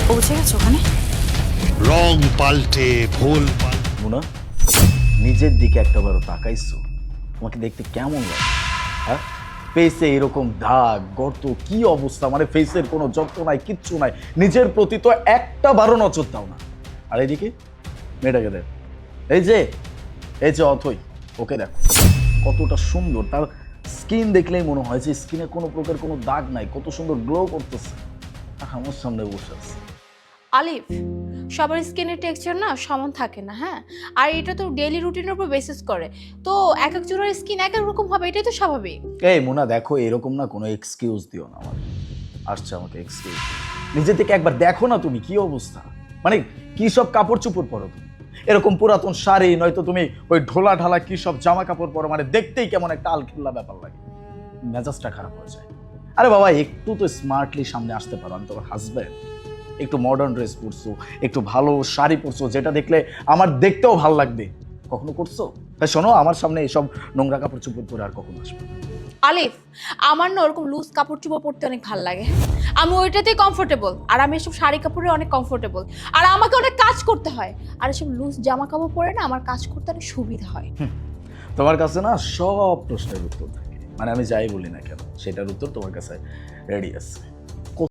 পৌঁছে গেছো ওখানে? রং পাল্টে ভুল মুনা, নিজের দিকে একটাবারও তাকাইছো? তোমাকে দেখতে কেমন লাগে? হ্যাঁ, ফেসে এরকম দাগ গর্ত, কি অবস্থা, মানে ফেসের কোনো যত্ন নাই, কিচ্ছু নাই, নিজের প্রতি তো একটা বারো নজর দাও না। আর এদিকে মেয়েটাকে দেখ, এই যে অথই, ওকে দেখো কতটা সুন্দর, তার স্কিন দেখলেই মনে হয় যে স্কিনে কোনো প্রকার কোনো দাগ নাই, কত সুন্দর গ্লো করতেছে, আর আমার সামনে বসে আছে। আলিফ, সবার স্কিনের টেক্সচার না সমান থাকে না, হ্যাঁ? আর এটা তো ডেইলি রুটিনের উপর বেসিস করে, তো এক একজনের স্কিন এক এক রকম হবে, এটাই তো স্বাভাবিক। এই মুনা দেখো, এরকম না কোনো এক্সকিউজ দিও না আমার, আসছে আমাকে এক্সকিউজ। নিজে থেকে একবার দেখো না তুমি কি অবস্থা, মানে কি সব কাপড় চোপড় পরো তুমি, এরকম পুরাতন শাড়ি নয়তো তুমি ওই ঢোলা ঢালা কি সব জামা কাপড় পরো, মানে দেখতেই কেমন একটা আলখিল্লা ব্যাপার লাগে, মেজাজটা খারাপ হয়ে যায়। আরে বাবা, একটু তো স্মার্টলি সামনে আসতে পারো, আমি তোমার হাজব্যান্ড। একটু মডার্ন ড্রেস পরছো, একটু ভালো শাড়ি পরছো, যেটা দেখলে আমার দেখতেও ভালো লাগবে, কখনো করছো? তাই শোনো, আমার সামনে এসব নোংরা কাপড় চোপড় পরে আর কখনো আসবে না। আলিফ, আমার না ওরকম লুজ কাপড় চোপড় পরতে অনেক ভালো লাগে, আমি ওইটাতেই কমফোর্টেবল, আর আমি এসব শাড়ি কাপড়ে অনেক কমফোর্টেবল, আর আমাকে অনেক কাজ করতে হয়, আর এসব লুজ জামা কাপড় পরে না আমার কাজ করতে অনেক সুবিধা হয়। তোমার কাছে না সব প্রশ্নের উত্তর থাকে, মানে আমি যাই বলি না কেন সেটার উত্তর তোমার কাছে রেডি আছে।